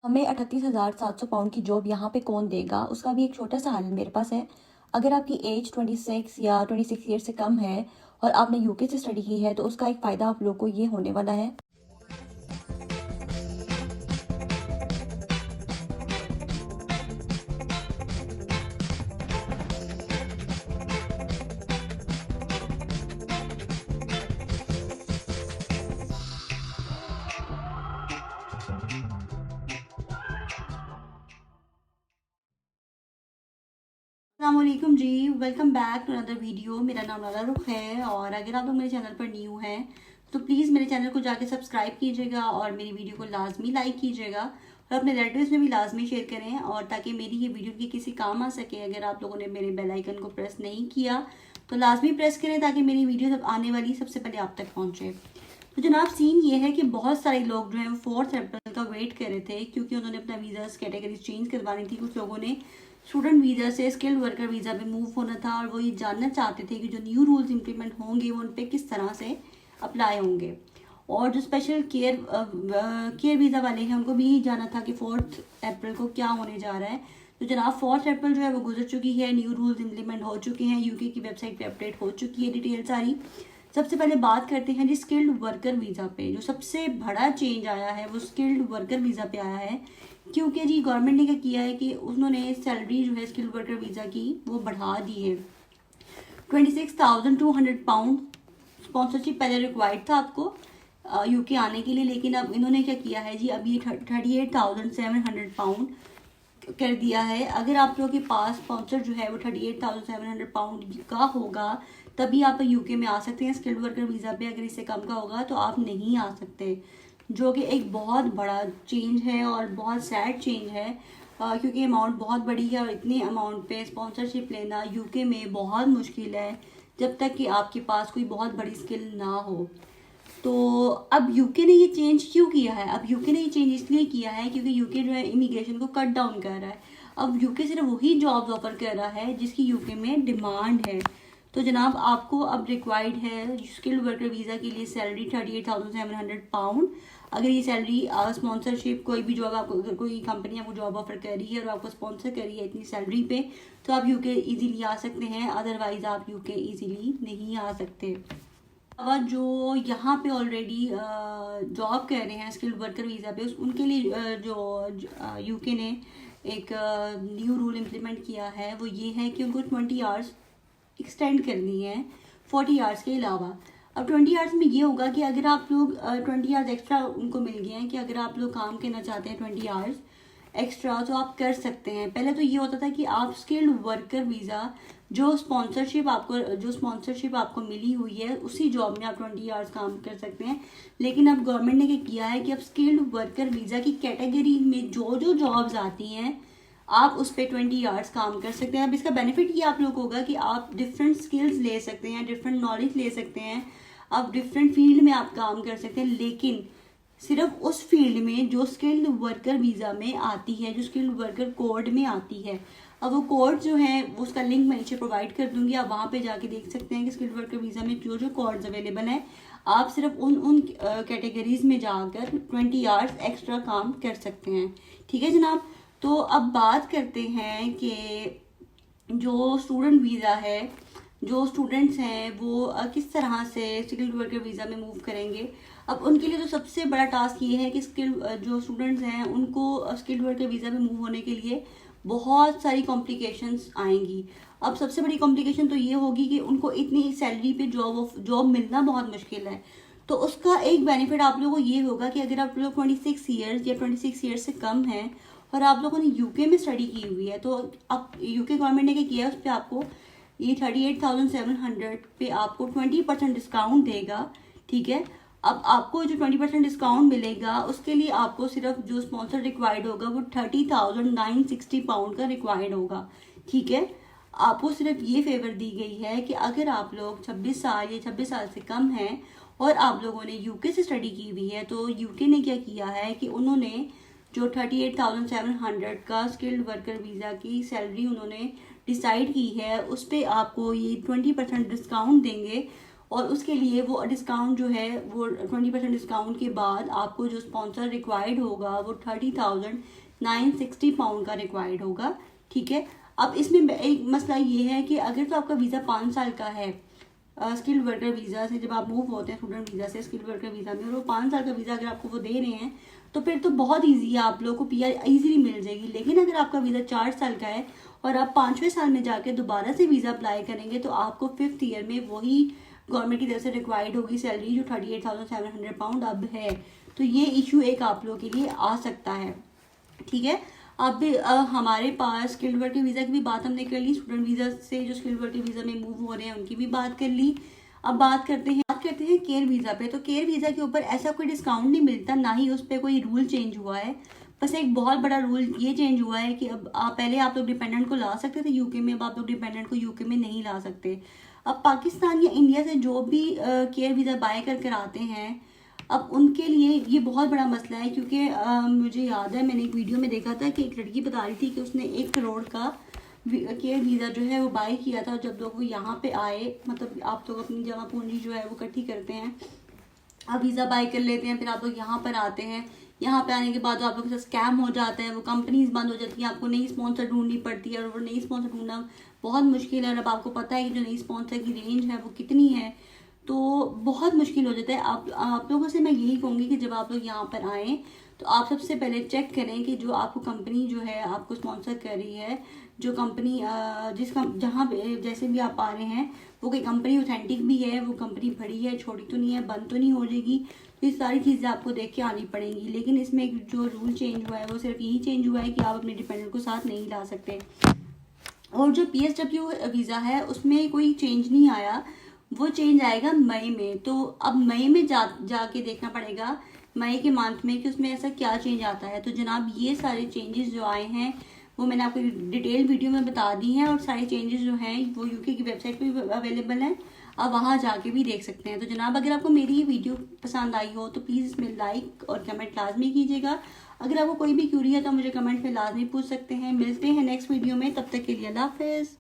हमें 38,700 पाउंड की जॉब यहाँ पे कौन देगा, उसका भी एक छोटा सा हल मेरे पास है। अगर आपकी एज 26 या 26 ईयर से कम है और आपने यूके से स्टडी की है तो उसका एक फ़ायदा आप लोग को ये होने वाला है। अस्सलामुअलैकुम जी, welcome back to another video. मेरा नाम लाला रुख है और अगर आप लोग मेरे चैनल पर न्यू हैं तो प्लीज़ मेरे चैनल को जाके सब्सक्राइब कीजिएगा और मेरी वीडियो को लाजमी लाइक कीजिएगा और अपने रिलेटिव्स में भी लाजमी शेयर करें और ताकि मेरी ये वीडियो की किसी काम आ सके। अगर आप लोगों ने मेरे बेल आइकन को प्रेस नहीं किया तो लाजमी प्रेस करें ताकि मेरी वीडियो सब आने वाली सबसे पहले आप तक पहुँचे। तो जनाब सीन ये है कि बहुत सारे लोग जो हैं वो 4 अप्रैल का वेट कर रहे थे क्योंकि उन्होंने अपना वीज़ा कैटेगरी चेंज करवानी थी। कुछ लोगों ने स्टूडेंट वीज़ा से स्किल्ड वर्कर वीज़ा पे मूव होना था और वो ये जानना चाहते थे कि जो न्यू रूल्स इम्प्लीमेंट होंगे वो उन पर किस तरह से अप्लाई होंगे। और जो स्पेशल केयर वीज़ा वाले हैं उनको भी यही जाना था कि 4 अप्रैल को क्या होने जा रहा है। तो जनाब 4 अप्रैल जो है वो गुजर चुकी है, न्यू रूल्स इम्प्लीमेंट हो चुके हैं, यूके की वेबसाइट पे अपडेट हो चुकी है डिटेल सारी। सबसे पहले बात करते हैं जी स्किल्ड वर्कर वीज़ा पे। जो सबसे बड़ा चेंज आया है वो स्किल्ड वर्कर वीज़ा पे आया है क्योंकि जी गवर्नमेंट ने क्या किया है कि उन्होंने सैलरी जो है स्किल्ड वर्कर वीज़ा की वो बढ़ा दी है। 26,200 पाउंड स्पॉन्सरशिप पहले रिक्वायर्ड था आपको यूके आने के लिए, लेकिन अब इन्होंने क्या किया है जी, अब ये 38,700 पाउंड कर दिया है। अगर आप लोगों के पास स्पॉन्सर जो है वो 38,700 पाउंड का होगा तभी आप यूके में आ सकते हैं स्किल्ड वर्कर वीज़ा पे। अगर इससे कम का होगा तो आप नहीं आ सकते, जो कि एक बहुत बड़ा चेंज है और बहुत सैड चेंज है क्योंकि अमाउंट बहुत बड़ी है और इतनी अमाउंट पे स्पॉन्सरशिप लेना यूके में बहुत मुश्किल है जब तक कि आपके पास कोई बहुत बड़ी स्किल ना हो। तो अब यूके ने ये चेंज क्यों किया है? अब यूके ने ये चेंज इसलिए किया है क्योंकि यूके जो है इमिग्रेशन को कट डाउन कर रहा है। अब यूके सिर्फ वही जॉब्स ऑफर कर रहा है जिसकी यूके में डिमांड है। तो जनाब आपको अब रिक्वायर्ड है स्किल्ड वर्कर वीज़ा के लिए सैलरी 38,700 पाउंड। अगर ये सैलरी स्पॉन्सरशिप कोई भी जॉब आपको, अगर कोई कंपनी आपको जॉब ऑफर कर रही है और आपको स्पॉन्सर कर रही है इतनी सैलरी पे, तो आप यूके इजीली आ सकते हैं, अदरवाइज आप यूके इजीली नहीं आ सकते। अब जो यहाँ पे ऑलरेडी जॉब कर रहे हैं स्किल्ड वर्कर वीज़ा पे उनके लिए जो यूके ने एक न्यू रूल इम्प्लीमेंट किया है वो ये है कि उनको 20 आवर्स एक्सटेंड करनी है 40 आवर्स के अलावा। अब 20 आवर्स में ये होगा कि अगर आप लोग 20 आवर्स एक्स्ट्रा उनको मिल गए हैं कि अगर आप लोग काम करना चाहते हैं 20 आवर्स एक्स्ट्रा तो आप कर सकते हैं। पहले तो ये होता था कि आप स्किल्ड वर्कर वीज़ा जो स्पॉन्सरशिप आपको मिली हुई है उसी जॉब में आप 20 आवर्स काम कर सकते हैं, लेकिन अब गवर्नमेंट ने क्या किया है कि अब स्किल्ड वर्कर वीज़ा की कैटेगरी में जो जो जॉब्स आती हैं आप उस पर 20 आवर्स काम कर सकते हैं। अब इसका बेनिफिट ये आप लोग को होगा कि आप डिफरेंट स्किल्स ले सकते हैं, डिफरेंट नॉलेज ले सकते हैं, आप डिफरेंट फील्ड में आप काम कर सकते हैं, लेकिन सिर्फ उस फील्ड में जो स्किल्ड वर्कर वीज़ा में आती है, जो स्किल्ड वर्कर कोड में आती है। अब वो कोड जो है वो उसका लिंक मैं नीचे प्रोवाइड कर दूंगी, आप वहाँ पे जाके देख सकते हैं कि स्किल्ड वर्कर वीज़ा में जो जो कोड्स अवेलेबल हैं आप सिर्फ उन कैटेगरीज में जाकर 20 आवर्स एक्स्ट्रा काम कर सकते हैं। ठीक है जनाब। तो अब बात करते हैं कि जो स्टूडेंट वीज़ा है, जो स्टूडेंट्स हैं वो किस तरह से स्किल्ड वर्कर वीज़ा में मूव करेंगे। अब उनके लिए तो सबसे बड़ा टास्क ये है कि जो स्टूडेंट्स हैं उनको स्किल्ड वर्कर वीज़ा में मूव होने के लिए बहुत सारी कॉम्प्लिकेशंस आएंगी। अब सबसे बड़ी कॉम्प्लिकेशन तो ये होगी कि उनको इतनी सैलरी पे जॉब मिलना बहुत मुश्किल है। तो उसका एक बेनिफिट आप लोगों को ये होगा कि अगर आप लोग 26 ईयर्स या 26 ईयर्स से कम हैं और आप लोगों ने यूके में स्टडी की हुई है तो अब यूके गवर्नमेंट ने क्या किया है उस पर आपको ये 38,700 पे आपको 20% डिस्काउंट देगा। ठीक है। अब आपको जो 20% डिस्काउंट मिलेगा उसके लिए आपको सिर्फ जो स्पॉन्सर रिक्वायर्ड होगा वो 30,960 पाउंड का रिक्वायर्ड होगा। ठीक है। आपको सिर्फ ये फेवर दी गई है कि अगर आप लोग 26 साल या 26 साल से कम हैं और आप लोगों ने यूके से स्टडी की हुई है तो यूके ने क्या किया है कि उन्होंने जो 38,700 का स्किल्ड वर्कर वीज़ा की सैलरी उन्होंने डिसाइड की है उस पर आपको ये 20% डिस्काउंट देंगे और उसके लिए वो डिस्काउंट जो है वो 20% डिस्काउंट के बाद आपको जो स्पॉन्सर रिक्वायर्ड होगा वो 30,960 पाउंड का रिक्वायर्ड होगा। ठीक है, अब इसमें एक मसला ये है कि अगर तो आपका वीज़ा 5 साल का है स्किल्ड वर्कर वीज़ा से, जब आप मूव होते हैं स्टूडेंट वीज़ा से स्किल्ड वर्कर वीज़ा में, और वो 5 साल का वीज़ा अगर आपको वो दे रहे हैं तो फिर तो बहुत ईजी है, आप लोगों को PR ईजिली मिल जाएगी। लेकिन अगर आपका वीज़ा 4 साल का है और आप 5वें साल में जाके दोबारा से वीज़ा अप्लाई करेंगे तो आपको 5th ईयर में वही गवर्नमेंट की तरफ से रिक्वायर्ड होगी सैलरी जो 38,700 पाउंड अब है। तो ये इशू एक आप लोगों के लिए आ सकता है। ठीक है, अब हमारे पास स्किल्ड वर्कर वीज़ा की भी बात हमने कर ली, स्टूडेंट वीज़ा से जो स्किल्ड वर्कर वीज़ा में मूव हो रहे हैं उनकी भी बात कर ली। अब बात करते हैं केयर वीज़ा पे। तो केयर वीज़ा के ऊपर ऐसा कोई डिस्काउंट नहीं मिलता, ना ही उस पर कोई रूल चेंज हुआ है। बस एक बहुत बड़ा रूल ये चेंज हुआ है कि अब पहले आप लोग डिपेंडेंट को ला सकते थे यूके में, अब आप लोग डिपेंडेंट को यूके में नहीं ला सकते। अब पाकिस्तान या इंडिया से जो भी केयर वीज़ा बाय कर आते हैं, अब उनके लिए ये बहुत बड़ा मसला है, क्योंकि मुझे याद है मैंने एक वीडियो में देखा था कि एक लड़की बता रही थी कि उसने 1 करोड़ का केयर वीज़ा जो है वो बाय किया था। जब लोग वो यहाँ पे आए, मतलब आप लोग अपनी जमा पूंजी जो है वो इकट्ठी करते हैं, अब वीज़ा बाय कर लेते हैं, फिर आप लोग यहाँ पर आते हैं, यहाँ पे आने के बाद आप लोग के साथ स्कैम हो जाता है, वो कंपनीज बंद हो जाती हैं, आपको नई स्पॉन्सर ढूंढनी पड़ती है और वो नई स्पॉन्सर ढूंढना बहुत मुश्किल है। और अब आपको पता है कि जो नई स्पॉन्सर की रेंज है वो कितनी है, तो बहुत मुश्किल हो जाता है। आप लोगों से मैं यही कहूँगी कि जब आप लोग यहाँ पर आएँ तो आप सबसे पहले चेक करें कि जो आपको कंपनी जो है आपको स्पॉन्सर कर रही है, जो कंपनी जहाँ पे जैसे भी आप आ रहे हैं वो कोई कंपनी ऑथेंटिक भी है, वो कंपनी बड़ी है, छोटी तो नहीं है, बंद तो नहीं हो जाएगी। तो ये सारी चीज़ें आपको देख के आनी पड़ेंगी। लेकिन इसमें जो रूल चेंज हुआ है वो सिर्फ यही चेंज हुआ है कि आप अपने डिपेंडेंट को साथ नहीं ला सकते। और जो PSW वीज़ा है उसमें कोई चेंज नहीं आया, वो चेंज आएगा मई में। तो अब मई में जाके देखना पड़ेगा मई के मंथ में कि उसमें ऐसा क्या चेंज आता है। तो जनाब ये सारे चेंजेस जो आए हैं वो मैंने आपको डिटेल वीडियो में बता दी हैं, और सारे चेंजेस जो हैं वो यूके की वेबसाइट पे भी अवेलेबल हैं, आप वहाँ जाके भी देख सकते हैं। तो जनाब अगर आपको मेरी ये वीडियो पसंद आई हो तो प्लीज़ इसमें लाइक और कमेंट लाजमी कीजिएगा। अगर आपको कोई भी क्यूरी है तो मुझे कमेंट में लाजमी पूछ सकते हैं। मिलते हैं नेक्स्ट वीडियो में, तब तक के लिए अल्लाह हाफिज़।